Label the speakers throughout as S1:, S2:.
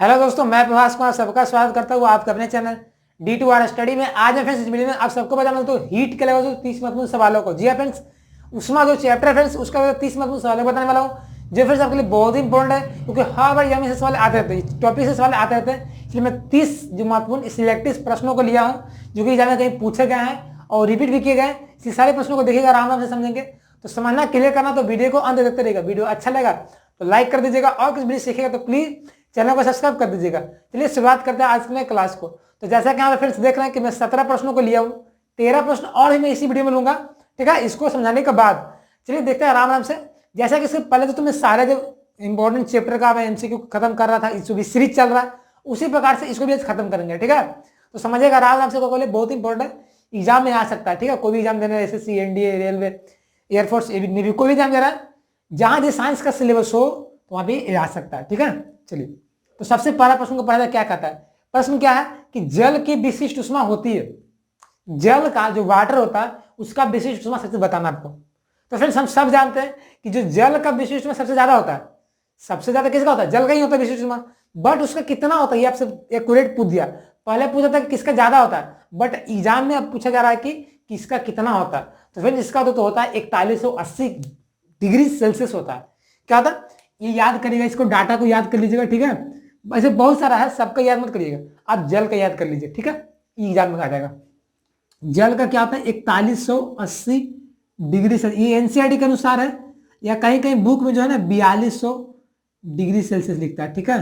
S1: Hello दोस्तों, मैं प्रभास कुमार सबका स्वागत करता हूँ आपके अपने चैनल D2R स्टडी में। आज मैं फ्रेंड्स इस वीडियो में आप सबको बताना तो हीट के लेवल 30 महत्वपूर्ण सवालों को। जी हाँ फ्रेंड्स, उसमें जो चैप्टर है फ्रेंड्स उसका 30 महत्वपूर्ण सवालों बताने वाला हूँ, जो फ्रेंड्स आपके लिए बहुत ही इंपॉर्टेंट है, क्योंकि हर बार एग्जाम से सवाल आते रहते हैं, टॉपिक से सवाल आते रहते हैं। इसलिए मैं 30 जो महत्वपूर्ण सिलेक्टिव प्रश्नों को लिया हूँ, जो कि एग्जाम में कहीं पूछे गए हैं और रिपीट भी किए गए। इस सारे प्रश्नों को देखिएगा, आराम से समझेंगे। तो समझना क्लियर करना तो वीडियो को अंत देखते रहेगा। वीडियो अच्छा लगा तो लाइक कर दीजिएगा, और कुछ वीडियो सीखेगा तो प्लीज चैनल को सब्सक्राइब कर दीजिएगा। चलिए शुरुआत करते हैं आज की क्लास को। तो जैसा कि यहाँ पे फ्रेंड्स देख रहे हैं कि मैं 17 प्रश्नों को लिया हूँ, 13 प्रश्न और ही मैं इसी वीडियो में लूंगा, ठीक है, इसको समझाने के बाद। चलिए देखते हैं आराम आराम से। जैसा कि इससे पहले तो तुम्हें सारे जो इंपॉर्टेंट चैप्टर का मैं MCQ खत्म कर रहा था, इसको भी सीरीज चल रहा है, उसी प्रकार से इसको भी आज खत्म करेंगे, ठीक है। तो समझिएगा आराम आराम से, बहुत इंपॉर्टेंट है, एग्जाम में आ सकता है, ठीक है। कोई भी एग्जाम देना है, SSC, NDA, railway, air force, navy, कोई भी एग्जाम दे रहा है, जहां जो साइंस का सिलेबस हो तो वहां भी आ सकता है, ठीक है। चलिए, तो सबसे पहला प्रश्न को पढ़ा क्या कहता है। प्रश्न क्या है कि जल की विशिष्ट उष्मा होती है। जल का जो वाटर होता है उसका विशिष्ट उष्मा सबसे बताना आपको। तो फ्रेंड्स हम सब जानते हैं कि जो जल का विशिष्ट उष्मा सबसे ज्यादा होता है, सबसे ज्यादा किसका होता है, जल का ही होता है विशिष्ट उष्मा। बट उसका कितना होता है ये आपसे एक्यूरेट पूछ दिया। पहले पूछा था कि किसका ज्यादा होता है, बट एग्जाम में अब पूछा जा रहा है कि किसका कितना होता है। तो फ्रेंड्स इसका तो होता है 4180 डिग्री सेल्सियस होता है। क्या होता है ये याद करिएगा, इसको डाटा को याद कर लीजिएगा, ठीक है। ऐसे बहुत सारा है, सबका याद मत करिएगा, आप जल का याद कर लीजिए, ठीक है, एग्जाम में आ जाएगा। जल का क्या होता है 4180 डिग्री सेल्सियस, ये NCERT के अनुसार है, या कहीं कहीं बुक में जो है ना 4200 डिग्री सेल्सियस लिखता है, ठीक है।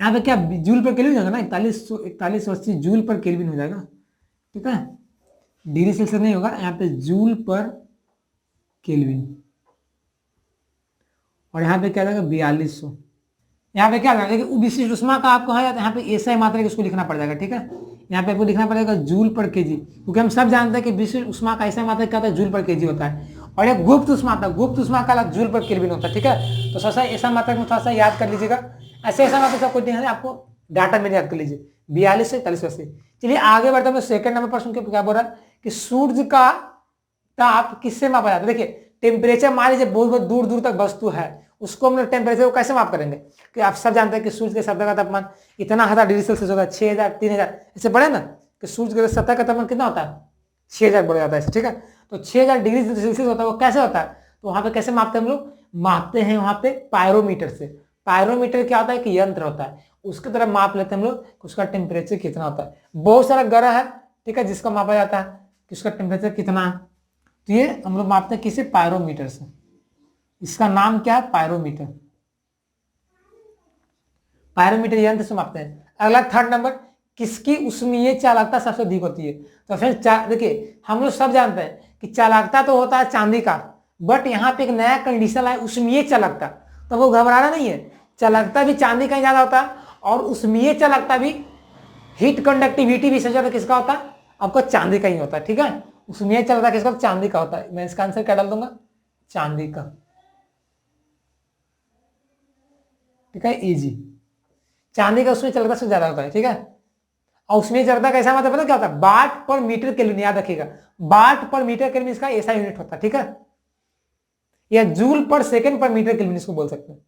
S1: यहाँ पे क्या जूल पर केल्विन होगा ना, 4180 जूल पर केल्विन हो जाएगा, ठीक है। डिग्री सेल्सियस नहीं होगा, यहाँ पे जूल पर केल्विन, और यहाँ पे क्या जाएगा 4200। यहाँ पे क्या लगेगा कि विशिष्ट उष्मा का आपको है, यहाँ पे ऐसा ही मात्रा उसको लिखना पड़ जाएगा, ठीक है। यहाँ पे आपको लिखना पड़ेगा जूल पर केजी, क्योंकि हम सब जानते हैं कि विशिष्ट उष्मा का ऐसा मात्रा क्या होता है, जूल पर केजी होता है। और एक गुप्त उष्मा था, गुप्त उष्मा का जूल पर केल्विन होता है, ठीक है। तो थोड़ा ऐसा मात्रा में थोड़ा सा याद कर लीजिएगा। ऐसा मात्रा सब कुछ आपको डाटा में याद कर लीजिए, 42 से 4180। चलिए आगे बढ़ते हैं। सेकंड नंबर प्रश्न क्या बोल रहा है कि सूर्य का ताप किससे मापा जाता है। देखिए टेम्परेचर मान लीजिए बहुत बहुत दूर दूर तक वस्तु है, उसको हम लोग टेम्परेचर को कैसे माप करेंगे कि आप सब जानते हैं कि सूर्य के सतह का तापमान इतना 1000 डिग्री सेल्सियस होता है, 6000, 3000 ऐसे बढ़े ना, कि सूर्य के सतह का तापमान कितना होता है 6000 बढ़ जाता है, ठीक है। तो 6000 डिग्री सेल्सियस होता है, वो कैसे होता है, तो वहां पे कैसे मापते हैं हम लोग, मापते हैं वहां पे पायरोमीटर से। पायरोमीटर क्या होता है कि यंत्र होता है, उसकी तरफ माप लेते हैं हम लोग उसका टेम्परेचर कितना होता है। बहुत सारा ग्रह है, ठीक है, जिसका मापा जाता है कि उसका टेम्परेचर कितना है। तो ये हम लोग मापते हैं किसे, पायरोमीटर से। इसका नाम क्या है, पायरोमीटर। पायरोमीटर यंत्र से मापते हैं। अगला थर्ड नंबर, किसकी उष्मीय चालकता सबसे अधिक होती है। तो फिर देखिए हम लोग सब जानते हैं कि चालकता तो होता है चांदी का, बट यहाँ पे एक नया कंडीशन है उष्मीय चालकता। तो वो घबराना नहीं है, चालकता भी चांदी का ही ज्यादा होता है, और उष्मीय चालकता भी, हीट कंडक्टिविटी भी सबसे ज्यादा किसका होता है, आपको चांदी का ही होता है, ठीक है। उष्मीय चालकता किसका, चांदी का होता है। मैं इसका आंसर क्या डाल दूंगा, चांदी का, ठीक है, इजी। चांदी का उसमें चालकता से ज्यादा होता है, ठीक है। और उसमें चालकता कैसा मतलब पता क्या होता है, वाट पर मीटर केल्विन, याद रखिएगा, वाट पर मीटर केल्विन इसका ऐसा यूनिट होता है, ठीक है, या जूल पर सेकंड पर मीटर केल्विन इसको बोल सकते हैं।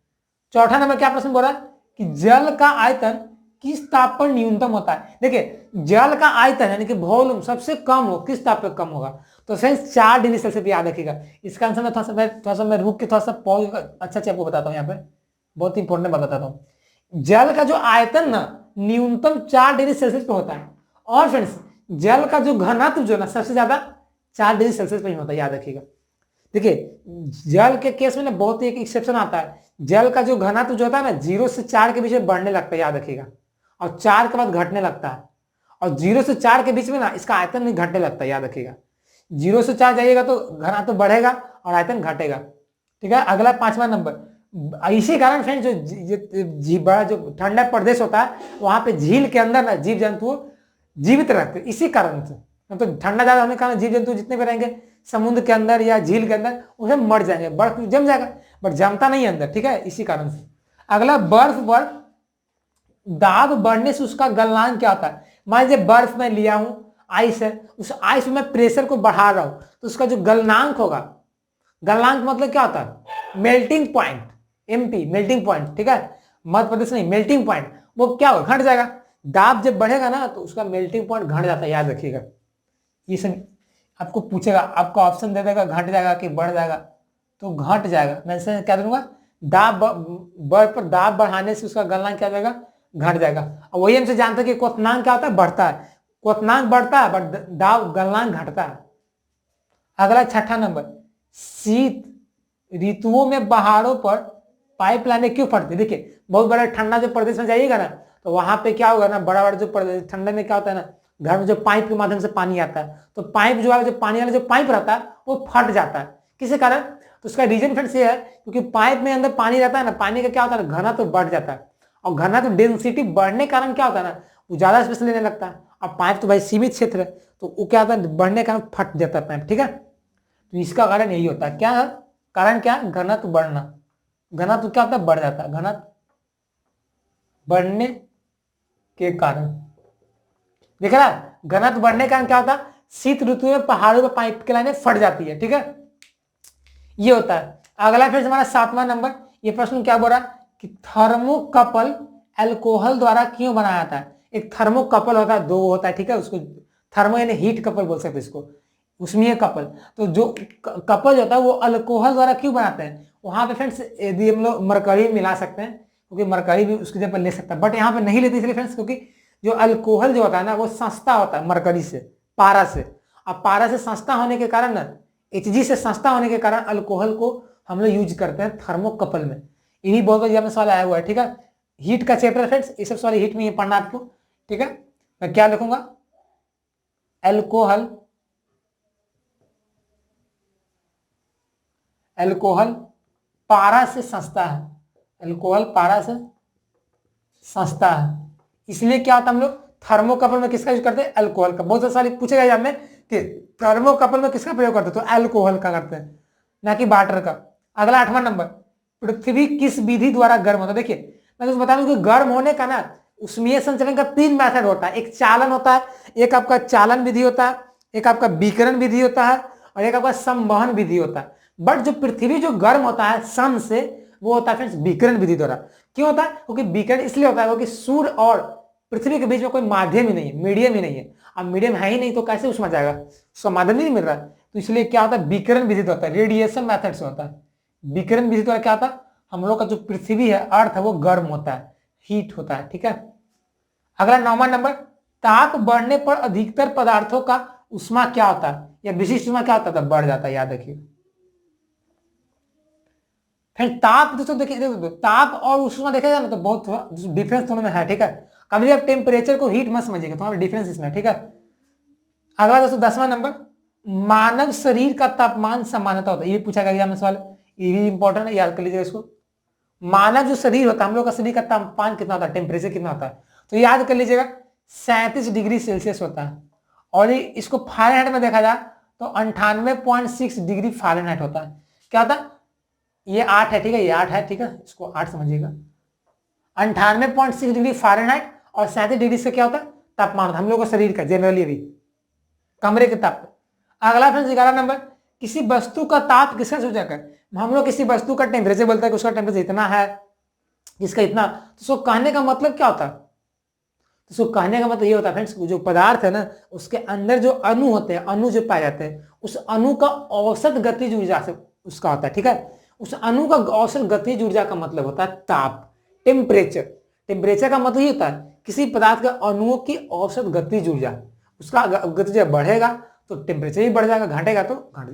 S1: चौथा नंबर क्या प्रश्न बोला कि जल का आयतन किस ताप पर न्यूनतम होता है। देखिए जल का आयतन यानी कि वॉल्यूम सबसे कम हो, किस ताप पर कम होगा, तो फ्रेंड्स 4 डिग्री सेल्सियस याद रखिएगा। इसका आंसर मैं थोड़ा सा मैं रुक के थोड़ा सा पॉज अच्छा से आपको बताता हूँ, यहाँ पे बहुत इंपॉर्टेंट बात बताता हूँ। जल का जो आयतन ना न्यूनतम 4 डिग्री सेल्सियस पे होता है, और फ्रेंड्स जल का जो घनत्व जो ना सबसे ज्यादा 4 डिग्री सेल्सियस पे ही होता है, याद रखिएगा। देखिए जल के केस में ना बहुत ही एक एक्सेप्शन आता है, जल का जो घनत्व जो होता है ना 0 से 4 के बीच में बढ़ने लगता है, याद रखिएगा, और 4 के बाद घटने लगता है, और 0 से 4 के बीच में ना इसका आयतन नहीं घटने लगता है, याद रखिएगा। 0 से 4 जाइएगा तो घनत्व बढ़ेगा और आयतन घटेगा, ठीक है। अगला 5वां नंबर, इसी कारण फ्रेंड्स जो बड़ा जो ठंडा प्रदेश होता है वहां पे झील के अंदर ना जीव जंतु जीवित रहते हैं, इसी कारण से। तो ठंडा ज्यादा होने के कारण जीव जंतु जितने भी रहेंगे समुद्र के अंदर या झील के अंदर उसे मर जाएंगे, बर्फ जम जाएगा, बट जमता नहीं है अंदर, ठीक है, इसी कारण से। अगला बर्फ पर दाब बढ़ने से उसका गलनांक क्या होता है। मान लीजिए बर्फ में लिया हूं, आइस है, उस आइस में प्रेशर को बढ़ा रहा हूं, तो उसका जो गलनांक होगा, गलनांक मतलब क्या होता है, melting point, MP melting point, ठीक है। मध्य प्रदेश नहीं, मेल्टिंग पॉइंट वो क्या होगा, घट जाएगा। दाब जब बढ़ेगा ना तो उसका मेल्टिंग पॉइंट घट जाता है, याद रखिएगा। ये सब आपको पूछेगा, आपका ऑप्शन दे देगा घट जाएगा कि बढ़ जाएगा, तो घट जाएगा। मैं इसे क्या दूंगा, दाब बढ़ पर दाब बढ़ाने से उसका गलनांक क्या जाएगा, घट जाएगा। और वही हमसे जानते हैं कि क्वथनांक क्या होता है, बढ़ता है। क्वथनांक बढ़ता है बट दाब गलनांक घटता है। अगला 6ठा नंबर, शीत ऋतुओं में पहाड़ों पर पाइपलाइनें क्यों फटती। देखिए बहुत बड़ा ठंडा जो प्रदेश में जाइएगा ना तो वहां पे क्या होगा ना, बड़ा बड़ा जो ठंडे में क्या होता है ना, घर में जो पाइप के माध्यम से पानी आता है तो पाइप जो है, जो पानी वाला जो पाइप रहता है वो फट जाता है। किसी कारण, तो उसका रीजन फ्रेंड्स ये है क्योंकि पाइप में अंदर पानी रहता है ना, पानी का क्या होता है, घना तो बढ़ जाता है। और घना तो डेंसिटी बढ़ने के कारण क्या होता है ना, वो ज्यादा स्पेस लेने लगता है। और पाइप तो भाई सीमित क्षेत्र है तो वो क्या होता है, बढ़ने के कारण फट जाता है पाइप। ठीक है, तो इसका कारण यही होता है। क्या है कारण, क्या, घनत्व बढ़ना। घनत्व क्या होता है, बढ़ जाता है, घनत्व बढ़ने के कारण। देख रहा है, घनत्व बढ़ने के कारण क्या होता है, शीत ऋतु में पहाड़ों पर पाइप की लाइनें फट जाती है। ठीक है, ये होता है। अगला फिर हमारा 7वां नंबर, ये प्रश्न क्या बोल रहा है कि थर्मोकपल अल्कोहल द्वारा क्यों बनाया जाता है। एक थर्मोकपल होता है, दो होता है। ठीक है, उसको थर्मो यानी हीट कपल बोल सकते हैं इसको, उसमें कपल। तो जो कपल होता है वो अल्कोहल द्वारा क्यों बनाते हैं, वहां पे फ्रेंड्स यदि हम लोग मरकरी मिला सकते हैं क्योंकि मरकरी भी उसकी जगह पर ले सकता है, बट यहाँ पे नहीं लेते इसलिए फ्रेंड्स क्योंकि जो अल्कोहल जो होता है ना वो सस्ता होता है मरकरी से, पारा से। अब पारा से सस्ता होने के कारण ना, Hg से सस्ता होने के कारण अल्कोहल को हम लोग यूज करते हैं थर्मोकपल में। यही बहुत बार में सवाल आया हुआ है। ठीक है, हीट का चैप्टर फ्रेंड्स, ये सब सवाल हीट में ही पढ़ना आपको। ठीक है, मैं क्या लिखूंगा, अल्कोहल, अल्कोहल पारा से सस्ता है, अल्कोहल पारा से सस्ता है, इसलिए क्या होता है हम लोग थर्मोकपल में किसका यूज करते हैं, अल्कोहल का। बहुत सारे पूछेगा एग्जाम में कि थर्मोकपल में किसका प्रयोग करते हैं, तो अल्कोहल का करते हैं, ना कि वाटर का। अगला 8वां नंबर, पृथ्वी किस विधि द्वारा गर्म होता है। देखिए मैं तो बता दूं कि गर्म होने का ना उष्मीय संचलन का 3 मेथड होता है। एक चालन होता है, एक आपका चालन विधि होता है, एक आपका विकिरण विधि होता है और एक आपका संवहन विधि होता है। बट जो पृथ्वी जो गर्म होता है सन से, वो होता है फ्रेंड्स विकिरण विधि द्वारा। क्यों होता है, क्योंकि विकिरण इसलिए होता है क्योंकि सूर्य और पृथ्वी के बीच में कोई माध्यम ही नहीं है, मीडियम ही नहीं है। अब मीडियम है ही नहीं तो कैसे उसमें जाएगा, उसका माध्यम नहीं मिल रहा है। तो इसलिए क्या होता है, विकिरण विधि होता है, रेडिएशन मेथड से होता है। विकिरण विधि द्वारा क्या होता है, हम लोग का जो पृथ्वी है, अर्थ है, वो गर्म होता है, हीट होता है। ठीक है, अगला 9वां नंबर, ताप बढ़ने पर अधिकतर पदार्थों का उष्मा क्या होता है या विशिष्ट उष्मा क्या होता है, बढ़ जाता है, याद रखिए। फिर ताप दोस्तों देखिए, ताप और उष्मा देखा जाए ना तो बहुत डिफरेंस दोनों में है। ठीक है, कभी आप टेम्परेचर को हीट मत समझिएगा, तुम्हारा डिफरेंस इसमें। ठीक है, अगला दोस्तों 10वां नंबर, मानव शरीर का तापमान समानता होता है, ये पूछा गया एग्जाम में सवाल, ये भी इंपॉर्टेंट है, याद कर लीजिएगा इसको। मानव जो शरीर होता है, हम लोग का शरीर का तापमान कितना होता है, टेम्परेचर कितना होता है, तो याद कर लीजिएगा 37 डिग्री सेल्सियस होता है। और इसको फ़ारेनहाइट में देखा जाए तो 98.6 डिग्री फ़ारेनहाइट होता है। क्या होता है, ये 8 है। ठीक है, ये 8 है। ठीक है, इसको 8 समझिएगा। 98.6 डिग्री फ़ारेनहाइट और 37 डिग्री से क्या होता है, तापमान हम लोग का शरीर का जनरली भी कमरे के ताप। अगला फ्रेंड्स 11 नंबर, किसी वस्तु का ताप किसका सूचक है। हम लोग किसी वस्तु का टेम्परेचर बोलता है कि उसका टेम्परेचर इतना है, इसका इतना, तो उसको कहने का मतलब क्या होता है, तो उसको कहने का मतलब ये होता है फ्रेंड्स, जो पदार्थ है ना उसके अंदर जो अणु होते हैं, अणु जो पाए जाते हैं, उस अणु का औसत गतिज ऊर्जा से उसका होता है। ठीक है, उस अणु का औसत गतिज ऊर्जा का मतलब होता है ताप, टेम्परेचर। टेम्परेचर का मतलब ये होता है किसी पदार्थ के अणुओं की औसत गतिज ऊर्जा, उसका गतिज बढ़ेगा तो टेम्परेचर ही बढ़ जाएगा, घटेगा तो घट।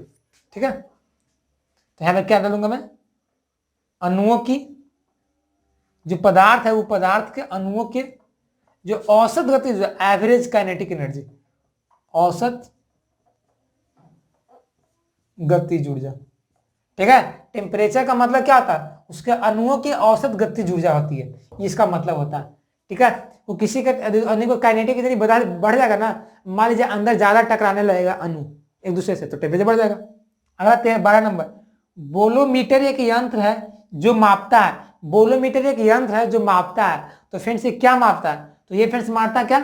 S1: ठीक है, तो यहां पर क्या डालूंगा मैं, अणुओं की, जो पदार्थ है वो पदार्थ के अणुओं के जो औसत गति, एवरेज काइनेटिक एनर्जी, औसत गतिज ऊर्जा। ठीक है, टेम्परेचर का मतलब क्या होता है, उसके अणुओं की औसत गतिज ऊर्जा होती है, इसका मतलब होता है। ठीक है, वो किसी का अणु को काइनेटिक एनर्जी बढ़ जाएगा ना, मान लीजिए अंदर ज्यादा टकराने लगेगा अणु एक दूसरे से, तो टेम्परेचर बढ़ जाएगा। अगला 12 नंबर, बोलोमीटर एक यंत्र है जो मापता है, बोलोमीटर एक यंत्र है जो मापता है, तो फ्रेंड्स ये क्या मापता है, तो ये फ्रेंड्स मापता है क्या,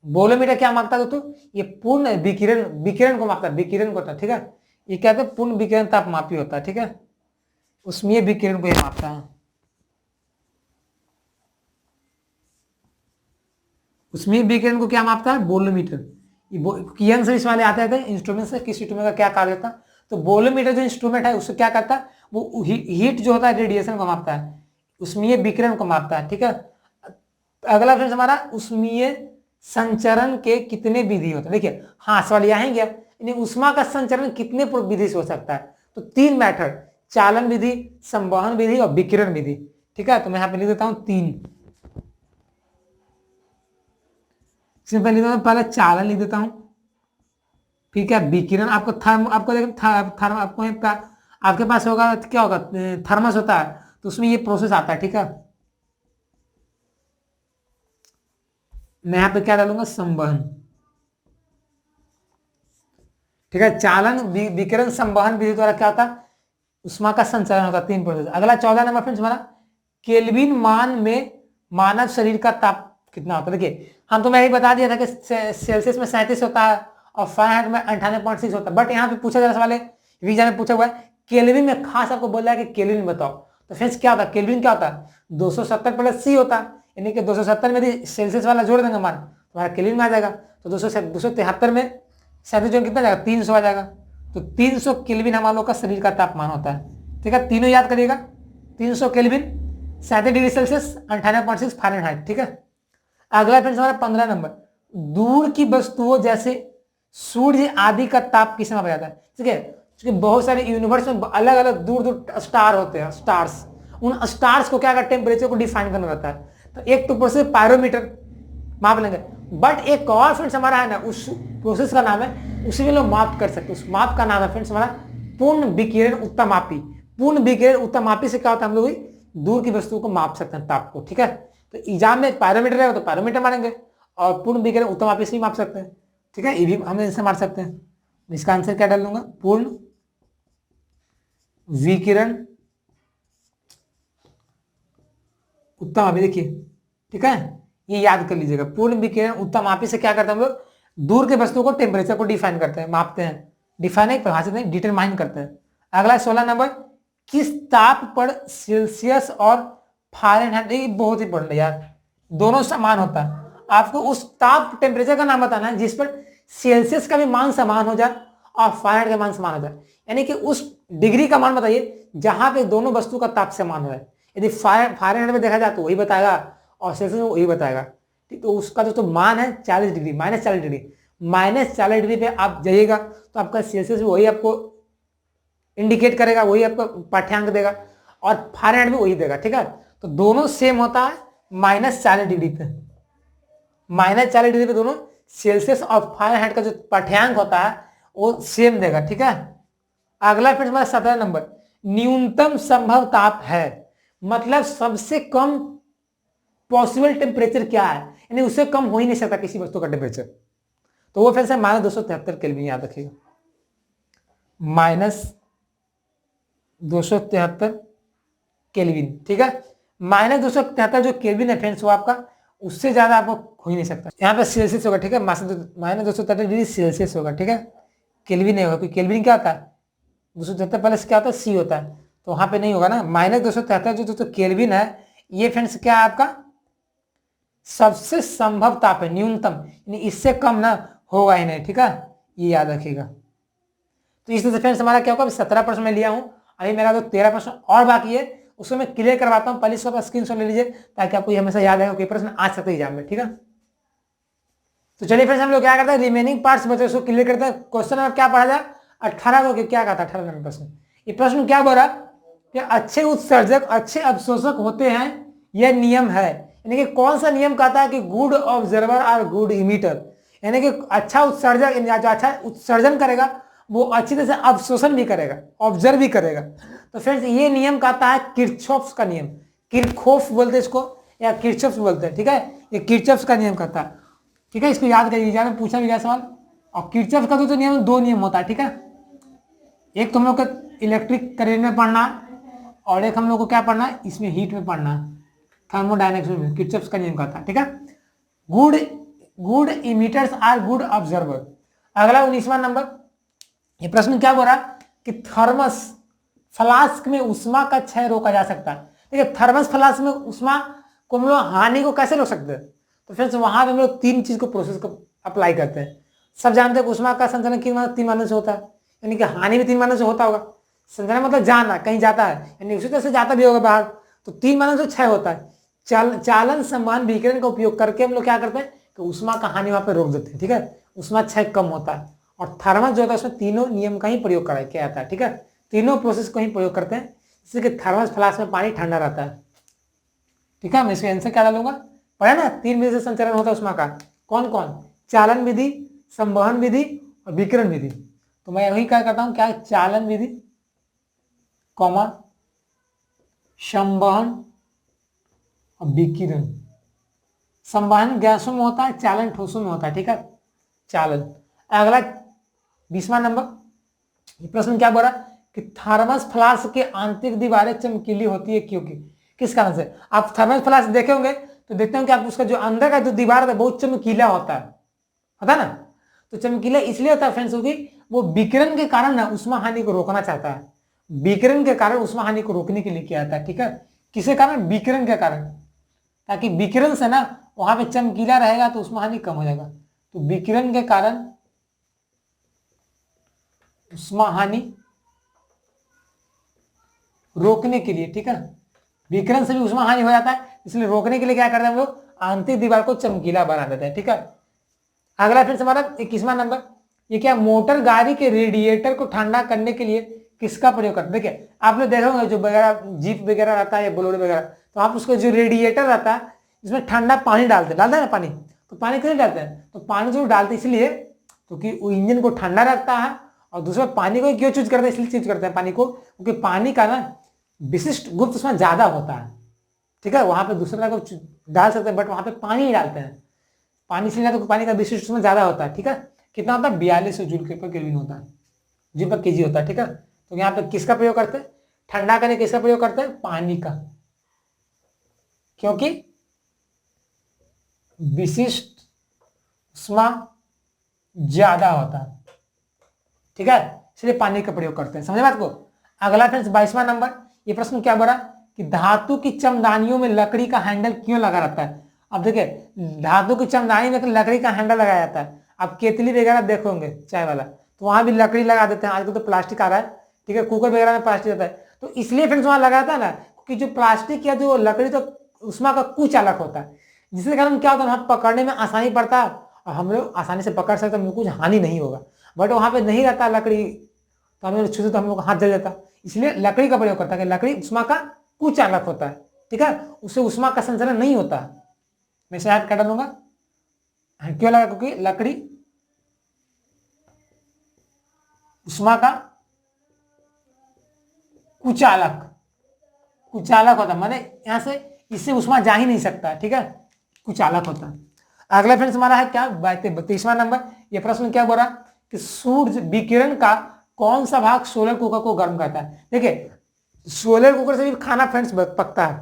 S1: बोलोमीटर क्या मापता है तो ये पूर्ण विकिरण, विकिरण को मापता है, विकिरण को होता है। ठीक है, ये क्या होता है, पूर्ण विकिरण तापमापी होता है। ठीक है, उसमें विकिरण को ये मापता है। उसमें विकिरण को क्या मापता है? बोलोमीटर। कियन से इस वाले आते थे इंस्ट्रूमेंट से, किस इंस्ट्रूमेंट का क्या कार्य होता है? तो बोलोमीटर जो इंस्ट्रूमेंट है उससे क्या करता है? वो हीट जो होता है रेडिएशन को मापता है, उष्मीय विकिरण को मापता है। ठीक है, अगला फ्रेंड्स हमारा उष्मीय संचरण के कितने विधि होते हैं? देखिए हाँ सवाल यहाँ ही गया, यानी उष्मा का संचरण कितने विधि से हो सकता है? तो 3 मेथड, चालन विधि, संवहन विधि और विकिरण विधि। ठीक है, तो मैं यहाँ पे लिख देता हूं 3। सिंपल लिख देता हूं, पहले चालन लिख देता हूं, फिर क्या विकिरण। आपको थर्म, आपको देखो थर्म आपको आपके पास होगा क्या होगा? थर्मस होता है, तो उसमें ये प्रोसेस आता है। ठीक है, मैं यहाँ पे क्या डालूंगा? संवहन। ठीक है, चालन विकिरण संवहन विधि द्वारा क्या होता है? उष्मा का संचरण होता है। 3 प्रोसेस। अगला 14 नंबर फ्रेंड्स हमारा, केल्विन मान में मानव शरीर का ताप कितना होता है? देखिए हम तो मैं ही बता दिया था कि सेल्सियस में 37 होता है और फ़ारेनहाइट में 98.6 होता है, बट यहाँ पे पूछा जा रहा सवाल है, वीजा में पूछा हुआ है केल्विन में, खास आपको बोला है कि केल्विन बताओ। तो फ्रेंड्स क्या होता है? केल्विन क्या होता है? 270 प्लस सी होता है, यानी कि 270 में यदि सेल्सियस वाला जोड़ देंगे मान, तुम्हारा केल्विन में आ जाएगा। तो 273 में 37 जो कितना जाएगा? 300 आ जाएगा। तो 300 केल्विन हमारे लोग का शरीर का तापमान होता है। ठीक है, तीनों याद करिएगा, 300 केल्विन, 37 डिग्री सेल्सियस, 98.6 फ़ारेनहाइट। ठीक है, अगला फ्रेंड्स हमारा 15 नंबर, दूर की वस्तुओं जैसे सूर्य आदि का ताप किस में मापा जाता है? ठीक है, क्योंकि बहुत सारे यूनिवर्स में अलग अलग दूर दूर स्टार होते हैं, स्टार्स, उन स्टार्स को क्या कर टेम्परेचर को डिफाइन करना रहता है। तो एक तो प्रोसेस पायरोमीटर माप लेंगे, बट एक और फ्रेंड्स हमारा है ना, उस प्रोसेस का नाम है, उसी में लोग माप कर सकते हैं। उस माप का नाम है फ्रेंड्स हमारा पूर्ण विकिरण उत्तमापी। पूर्ण विकिरण उत्तमापी से क्या होता है? हम लोग दूर की वस्तुओं को माप सकते हैं, ताप को। ठीक है, तो एग्जाम में पायरोमीटर रहेगा तो पायरोमीटर मारेंगे, और पूर्ण विकिरण उत्तमापी से भी माप सकते हैं। ठीक है, ये भी हम इनसे मार सकते हैं। इसका आंसर क्या डाल दूंगा? पूर्ण विकिरण उत्तमापी। देखिए ठीक है, ये याद कर लीजिएगा, पूर्ण विकिरण उत्तमापी से क्या करते हैं हम लोग? दूर के वस्तुओं को टेम्परेचर को डिफाइन करते हैं, मापते हैं। डिफाइन नहीं, परिभाषित नहीं, डिटरमाइन करते हैं। अगला 16 नंबर, किस ताप पर सेल्सियस और फ़ारेनहाइट, ये बहुत ही इंपॉर्टेंट है यार, दोनों समान होता है। आपको उस ताप टेम्परेचर का नाम बताना है जिस पर सेल्सियस का भी मान समान हो जाए और फ़ारेनहाइट का मान समान हो जाए, यानी कि उस डिग्री का मान बताइए जहां पे दोनों वस्तु का ताप समान हो जाए। यदि फ़ारेनहाइट में देखा जाए तो वही बताएगा और सेल्सियस में वही बताएगा। ठीक, तो उसका जो तो मान है 40 डिग्री, -40 डिग्री, -40 डिग्री पे आप जाइएगा तो आपका सेल्सियस भी वही आपको इंडिकेट करेगा, वही आपको पाठ्यांक देगा, और फ़ारेनहाइट भी वही देगा। ठीक है, तो दोनों सेम होता है -40 डिग्री पे। -40 डिग्री पे दोनों सेल्सियस और फ़ारेनहाइट का जो पाठ्यांक होता है वो सेम देगा। ठीक है, अगला फिर हमारा 17 नंबर, न्यूनतम संभव ताप है, मतलब सबसे कम पॉसिबल टेम्परेचर क्या है, यानी उससे कम हो ही नहीं सकता किसी वस्तु का टेम्परेचर। तो वो फिर से -273 केल्विन, याद रखिएगा, -273 केल्विन। ठीक है, -273 जो केल्विन है फ्रेंड्स, वो आपका उससे ज्यादा आपको हो ही नहीं सकता। यहाँ पे सेल्सियस होगा। ठीक है, -273 डिग्री सेल्सियस होगा। ठीक है, केल्विन नहीं होगा, क्योंकि केल्विन क्या होता है? 273 प्लस क्या होता है? सी होता है, तो वहां पे नहीं होगा ना। -273 जो केल्विन है, ये फ्रेंड्स क्या है? आपका सबसे संभव ताप है, न्यूनतम, यानी इससे कम ना होगा ही नहीं। ठीक है, ये याद रखिएगा। तो इस तरह से फ्रेंड्स हमारा क्या होगा? 17 प्रश्न मैं लिया हूं, अभी मेरा जो 13 प्रश्न और बाकी है उसको मैं क्लियर करवाता हूं। पहले इसको स्क्रीनशॉट ले लीजिए ताकि आपको ये हमेशा याद रहेगा, कोई प्रश्न आ सकते एग्जाम में। ठीक है, तो चलिए फ्रेंड्स हम लोग क्या करते हैं, रिमेनिंग पार्ट्स बचे उसको क्लियर करते हैं। क्वेश्चन नंबर क्या पढ़ा जाए? 18 को क्या कहा था? 18 नंबर प्रश्न। ये प्रश्न क्या बोला कि अच्छे उत्सर्जक अच्छे अवशोषक होते हैं, यह नियम है, यानी कि कौन सा नियम कहता है कि गुड ऑब्जर्वर और गुड इमिटर, यानी कि अच्छा उत्सर्जक जो अच्छा उत्सर्जन करेगा वो अच्छी तरह से अवशोषण भी करेगा, ऑब्जर्व भी करेगा। तो फ्रेंड्स ये नियम कहता है किरचॉफ का नियम, किरचॉफ बोलते हैं इसको या किरचॉफ बोलते हैं। ठीक है, ये किरचॉफ का नियम कहता है। ठीक है, इसको याद करिए, एग्जाम में पूछा भी गया सवाल। और किरचॉफ का जो नियम, 2 नियम होता है। ठीक है, एक तो हम लोग को इलेक्ट्रिक करेंट में पढ़ना और एक हम लोग को क्या पढ़ना है? इसमें हीट में पढ़ना, थर्मोडायनेमिक्स में किरचॉफ का नियम कहता है। ठीक है, गुड इमिटर्स आर गुड ऑब्जर्वर। अगला 19वां नंबर, ये प्रश्न क्या बोल रहा है कि थर्मस फ्लास्क में उष्मा का क्षय रोका जा सकता है। देखिए थर्मस फ्लास्क में उष्मा को हम लोग हानि को कैसे रोक सकते हैं? तो फ्रेंड्स वहां हम लोग 3 चीज को प्रोसेस को अप्लाई करते हैं। सब जानते हैं ऊष्मा का संचरण किन 3 माध्यम से होता है, यानी कि हानि भी 3 माध्यम से होता होगा। संचरण मतलब जाना, कहीं जाता है, यानी उसी तरह से जाता भी होगा बाहर, तो 3 माध्यम से क्षय होता है। चालन संवहन विकिरण का उपयोग करके हम लोग क्या करते हैं कि ऊष्मा का हानि वहां पे रोक देते हैं, ठीक है, ऊष्मा क्षय कम होता है। और थर्मस जो होता है उसमें तीनों नियम का ही प्रयोग किया जाता है, ठीक है, तीनों प्रोसेस को ही प्रयोग करते हैं, जैसे कि थर्मस फ्लास्क में पानी ठंडा रहता है, ठीक है। मैं इसका आंसर क्या डालूंगा, पढ़ा ना, 3 विधि से संचरण होता है उष्मा का, कौन कौन, चालन विधि, संवहन विधि और विकिरण विधि। तो मैं वही क्या करता हूं, क्या चालन विधि, कॉमा, संवहन और विकिरण। संवहन गैसों में होता है, चालन ठोसों में होता है, ठीक है, चालन। अगला 20वां नंबर, ये प्रश्न क्या बोला कि थर्मस फ्लास्क की आंतरिक दीवारें चमकीली होती है क्योंकि, किस कारण से। आप थर्मस फ्लास्क देखे होंगे तो देखते होंगे आप उसका जो अंदर का जो दीवार है बहुत चमकीला होता है ना। तो चमकीला इसलिए होता है फ्रेंड्स क्योंकि वो विकिरण के कारण ना उष्मा हानि को रोकना चाहता है, विकिरण के कारण उष्मा हानि को रोकने के लिए किया जाता है, ठीक है। किसके कारण, विकिरण के कारण, ताकि विकिरण से ना वहां पे चमकीला रहेगा तो उष्मा हानि कम हो जाएगा। तो विकिरण के कारण उष्मा हानि रोकने के लिए, ठीक है, विकिरण से भी उष्मा हानि हो जाता है, इसलिए रोकने के लिए क्या करते हैं हम लोग, आंतरिक दीवार को चमकीला बना देते हैं, ठीक है। अगला फिर हमारा 21वां नंबर, ये क्या, मोटर गाड़ी के रेडिएटर को ठंडा करने के लिए किसका प्रयोग करते हैं। देखिए आप लोग देखा होगा जो वगैरह जीप वगैरह रहता है या बोलेरो वगैरह, तो आप उसका जो रेडिएटर रहता है इसमें ठंडा पानी डालते हैं ना पानी, तो पानी क्यों डालते हैं, तो पानी जो डालते इसलिए क्योंकि वो इंजन को ठंडा रखता है, और दूसरा पानी को क्यों चूज करते हैं, इसलिए चूज करते हैं पानी को क्योंकि पानी का ना विशिष्ट गुप्त उसमें ज्यादा होता है, ठीक है। वहां पे दूसरा को डाल सकते हैं बट वहां पे पानी ही डालते हैं, पानी इसलिए तो पानी का विशिष्ट उसमें ज्यादा होता है, ठीक है। कितना होता है, 4200 जूल के ऊपर केल्विन होता है, जूल पर केजी होता है, ठीक है। तो यहाँ पे किसका प्रयोग करते हैं, ठंडा करने किसका प्रयोग करते हैं, पानी का, क्योंकि विशिष्ट उष्मा ज्यादा होता है, ठीक है, इसलिए पानी का प्रयोग करते हैं, समझे बात को। अगला फ्रेंड्स 22वां नंबर, ये प्रश्न क्या बोला कि धातु की चमदानियों में लकड़ी का हैंडल क्यों लगा रहता है। अब देखिए धातु की चमदानी में लकड़ी का हैंडल लगाया जाता है, आप केतली वगैरह देखोगे चाय वाला तो वहां भी लकड़ी लगा देते हैं, आजकल तो प्लास्टिक आ रहा है, ठीक है, कुकर वगैरह में प्लास्टिक रहता है, तो इसलिए फ्रेंड्स वहां लगाता है ना कि जो प्लास्टिक या जो लकड़ी तो उष्मा का कुचालक होता है, जिसके कारण क्या होता है वहां पकड़ने में आसानी पड़ता है और हम लोग आसानी से पकड़ सकते हैं, कुछ हानि नहीं होगा। बट वहां पे नहीं रहता लकड़ी तो हम लोग छूते तो हम लोग हाथ जल जाता, इसलिए लकड़ी का प्रयोग करता है कि लकड़ी उष्मा का कुचालक होता है, ठीक है, उससे उष्मा का संचरण नहीं होता। मैं इसे ऐड कर डालूंगा, क्यों लगा, क्योंकि लकड़ी उष्मा का कुचालक होता है, माने यहां से इससे उष्मा जा ही नहीं सकता, ठीक है, कुचालक होता है। अगला फ्रेंड्स हमारा है क्या, 32वां नंबर, ये प्रश्न क्या बोल रहा कि सूर्य विकिरण का कौन सा भाग सोलर कुकर को गर्म करता है। देखिए सोलर कुकर से भी खाना फ्रेंड्स पकता है,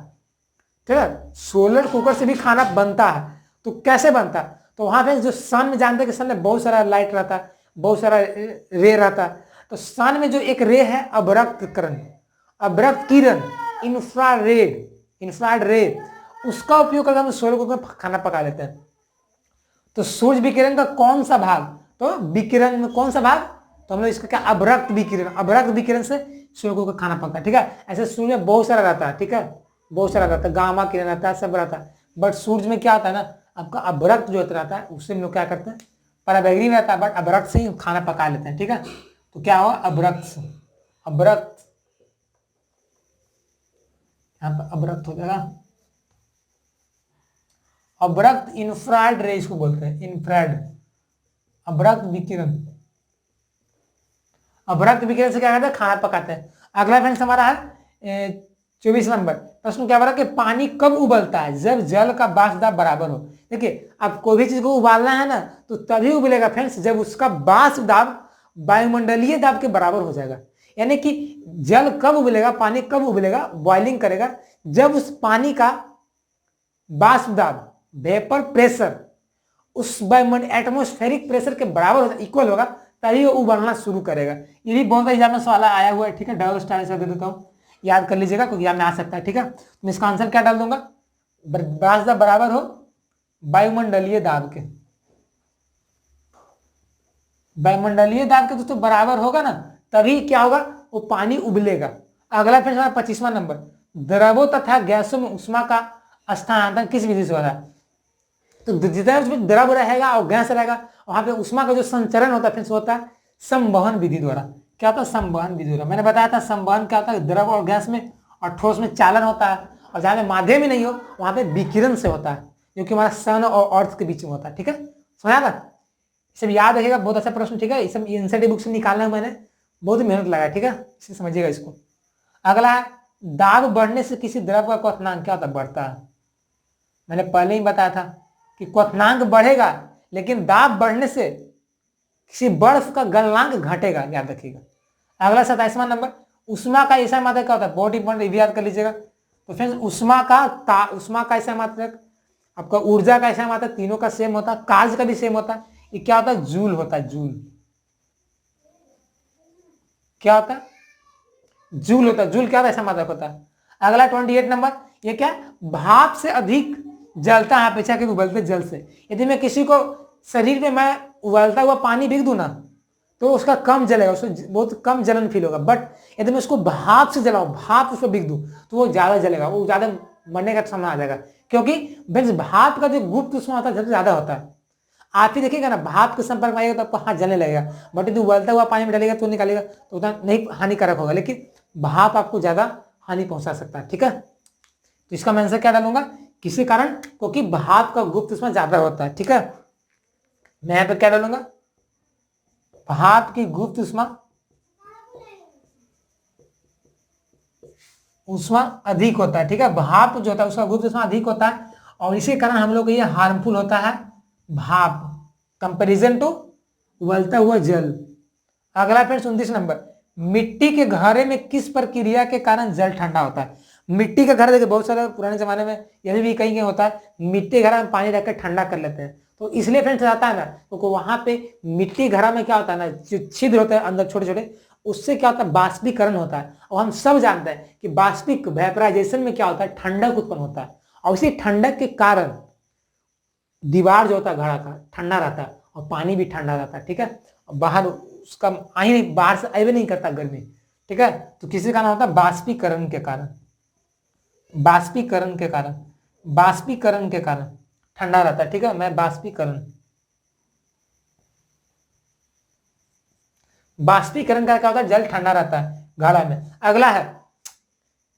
S1: ठीक है, सोलर कुकर से भी खाना बनता है, तो कैसे बनता है, तो वहां पे जो सन में जानते हैं कि सन में बहुत सारा लाइट रहता है, बहुत सारा रे रहता है, तो सन में जो एक रे है अवरक्त किरण, इंफ्रारेड रे, उसका उपयोग करके हम सोलर कुकर में खाना पका लेते हैं। तो सूर्य विकिरण का कौन सा भाग, तो विकिरण में कौन सा भाग, तो हम लोग इसका क्या, अवरक्त विकिरण से सूर्य कुकर खाना पकता है, ठीक है। ऐसे सूर्य में बहुत सारा रहता है, ठीक है, बहुत सारा रहता है, गामा किरण रहता है, सब रहता है, बट सूर्य में क्या होता है ना आपका अवरक्त जो रहता है उससे हम लोग क्या करते हैं, पराबैंगनी में रहता है बट अवरक्त से ही खाना पका लेते हैं, ठीक है। तो क्या हुआ, अवरक्त यहाँ पर अवरक्त हो जाएगा, अवरक्त इंफ्रारेड रे इसको बोलते हैं, अवरक्त विकिरण से क्या करते हैं, खाना पकाते हैं। अगला फ्रेंड्स हमारा है 24 नंबर, प्रश्न क्या बोला कि पानी कब उबलता है, जब जल का वाष्प दाब बराबर हो। देखिए आप कोई भी चीज को उबालना है ना तो तभी उबलेगा फ्रेंड्स जब उसका वाष्प दाब वायुमंडलीय दाब के बराबर हो जाएगा, यानी कि जल कब उबलेगा, पानी कब उबलेगा, बॉइलिंग करेगा, जब उस पानी का वाष्प दाब वेपर प्रेशर उस एटमोस्फेरिक प्रेशर के बराबर इक्वल होगा तभी वो उबलना शुरू करेगा। ये भी बहुत एग्जाम में सवाल आया हुआ है, ठीक है, डबल स्टार से दे देता हूँ, याद कर लीजिएगा क्योंकि एग्जाम में आ सकता है, ठीक है। मैं इसका आंसर क्या डाल दूंगा, वाष्प दाब बराबर हो वायुमंडलीय दाब के, वायुमंडलीय दाब के दोस्तों बराबर होगा ना, तभी क्या होगा, वो पानी उबलेगा। अगला फ्रेंड्स हमारा 25वां नंबर, द्रवों तथा गैसों में ऊष्मा का स्थानांतरण किस विधि से हो रहा है? तो जितना उसमें द्रव रहेगा और गैस रहेगा, वहां पे ऊष्मा का जो संचरण होता है फ्रेंड्स होता है संवहन विधि द्वारा। क्या होता है? संवहन विधि द्वारा। मैंने बताया था संवहन क्या होता है, द्रव और गैस में और ठोस में चालन होता है, और जहां पे माध्यम ही नहीं हो वहां पे विकिरण से होता है, जो कि हमारा सन और अर्थ के बीच में होता है। ठीक है, समझा था? सब याद रखेगा, बहुत अच्छा प्रश्न। ठीक है, ये सब एनसीईआरटी बुक से निकालना है, मैंने बहुत मेहनत लगाया। ठीक है, इसे समझिएगा इसको। अगला है, दाब बढ़ने से किसी द्रव का क्वथनांक क्या होता है? बढ़ता है। मैंने पहले ही बताया था कि क्वथनांक बढ़ेगा, लेकिन दाब बढ़ने से किसी बर्फ का गलनांक घटेगा, याद रखिएगा। अगला 27वां नंबर, उष्मा का ऐसा मात्रक क्या होता है? बहुत इंपॉर्टेंट, याद कर लीजिएगा। तो फ्रेंड्स उष्मा का ऐसा मात्रक, आपका ऊर्जा का ऐसा मात्रक, तीनों का सेम होता है, कार्य का भी सेम होता है। ये क्या होता है? जूल होता है, जूल। क्या होता है? जूल होता है। जूल क्या होता है? ऐसा मात्रक होता है। अगला 28 नंबर, ये क्या? भाप से अधिक जलता है अपेक्षा के उबलते जल से। यदि मैं किसी को शरीर में मैं उबलता हुआ पानी भीग दूं ना, तो उसका कम जलेगा, उसको बहुत कम जलन फील होगा। बट यदि मैं उसको भाप से जलाऊं, भाप उसको भीग दूं, तो वो ज्यादा जलेगा, वो ज्यादा मरने का समय आ जाएगा। क्योंकि भाप का जो गुप्त उष्मा होता है सबसे ज्यादा होता है। आप ही देखिएगा ना, भाप के संपर्क में आएगा तो आपको हाथ जलने लगेगा, बट यदि उबलता हुआ पानी में डालेगा तो निकालेगा तो उतना नहीं हानिकारक होगा, लेकिन भाप आपको ज्यादा हानि पहुंचा सकता है। ठीक है, तो इसका मैं आंसर क्या डालूंगा? किसी कारण, क्योंकि भाप का गुप्त उष्मा ज्यादा होता है। ठीक है, मैं यहां पर क्या डालूंगा? भाप की गुप्त उष्मा अधिक होता है। ठीक है, भाप जो होता है उसका गुप्त उष्मा अधिक होता है, और इसी कारण हम लोग को ये हार्मफुल होता है, भाप कंपैरिजन टू उबलता हुआ जल। अगला फ्रेंड्स 29 नंबर, मिट्टी के घड़े में किस प्रक्रिया के कारण जल ठंडा होता है? मिट्टी का घड़ा देखिए, बहुत सारे पुराने जमाने में यह भी कहीं होता है, मिट्टी के घड़ा में पानी रखकर ठंडा कर लेते हैं। तो इसलिए फ्रेंड्स आता है ना, क्योंकि वहां पे मिट्टी घड़ा में क्या होता है ना, जो छिद्र होते हैं अंदर छोटे छोटे, उससे क्या होता है? बाष्पीकरण होता है। और हम सब जानते हैं कि बाष्पिक वेपराइजेशन में क्या होता है? ठंडक उत्पन्न होता है, और इसी ठंडक के कारण दीवार जो होता है घड़ा का ठंडा रहता है, और पानी भी ठंडा रहता है। ठीक है, बाहर उसका आ ही नहीं, बाहर से आए नहीं करता गर्मी। ठीक है, तो किसी कारण होता है? बाष्पीकरण के कारण, बाष्पीकरण के कारण, बाष्पीकरण के कारण ठंडा रहता है। ठीक है, मैं बाष्पीकरण, बाष्पीकरण का क्या होता है? जल ठंडा रहता है घड़ा में। अगला है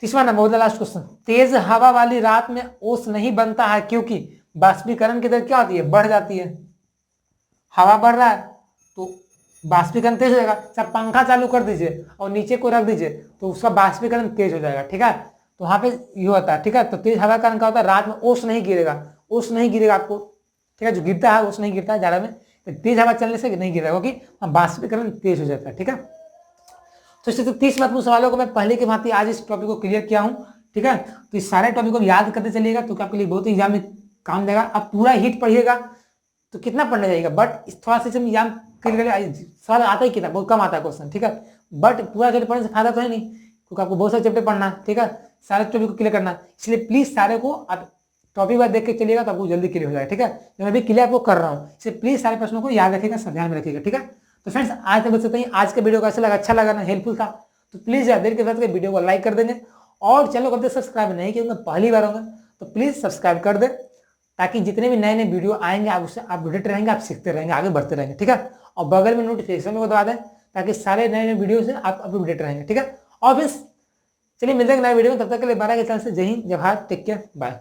S1: 30वां नंबर, लास्ट क्वेश्चन, तेज हवा वाली रात में ओस नहीं बनता है क्योंकि बाष्पीकरण की दर क्या होती है? बढ़ जाती है। हवा बढ़ रहा है तो बाष्पीकरण तेज हो जाएगा। सब पंखा चालू कर दीजिए और नीचे को रख दीजिए तो उसका बाष्पीकरण तेज हो जाएगा। ठीक है, तो वहां पे ये होता है। ठीक है, तो तेज हवा का कारण क्या होता है? रात में ओस नहीं गिरेगा, ओस नहीं गिरेगा आपको। ठीक है, जो गिरता है ओस नहीं गिरता है जाड़ा में, तो तेज हवा चलने से नहीं गिरेगा, क्योंकि बाष्पीकरण तेज हो जाता है। ठीक है, तो इससे तो 30 महत्वपूर्ण सवालों को मैं पहले की भांति आज इस टॉपिक को क्लियर किया हूं। ठीक है, तो इस सारे टॉपिक को याद करते चलिएगा, तो आपके लिए बहुत एग्जाम में काम देगा। आप पूरा हिट पढ़िएगा तो कितना पढ़ने जाएगा, बट थोड़ा सा एग्जाम क्लियर सवाल आता ही कितना, बहुत कम आता है क्वेश्चन। ठीक है, बट पूरा चैप्टर पढ़ने से फायदा तो है नहीं, क्योंकि आपको बहुत सारे चैप्टर पढ़ना है। ठीक है, सारे टॉपिक को क्लियर करना है, इसलिए प्लीज सारे को आप टॉपिक वाइज देख के चलिएगा तो आपको जल्दी क्लियर हो जाएगा। ठीक है, जो मैं भी क्लियर आपको कर रहा हूँ, इसलिए प्लीज सारे प्रश्नों को याद रखिएगा, ध्यान में रखिएगा। ठीक है, तो फ्रेंड्स आज तक बस इतना ही। आज का वीडियो कैसा लगा? अच्छा लगा ना, हेल्पफुल था? तो प्लीज यार देर के साथ वीडियो को लाइक कर देंगे, और चैनल को अब तक सब्सक्राइब नहीं किया, पहली बार होगा तो प्लीज सब्सक्राइब कर दे, ताकि जितने भी नए नए वीडियो आएंगे आप उससे आप अपडेट रहेंगे, आप सीखते रहेंगे, आगे बढ़ते रहेंगे। ठीक है, और बगल में नोटिफिकेशन को दबा दें ताकि सारे नए नए वीडियो से आप अपडेट रहेंगे। ठीक है, और फिर चलिए मिलते हैं नए वीडियो में, तब तक के लिए 12 के चैनल से जय हिंद, जय भारत, टेक केयर, बाय।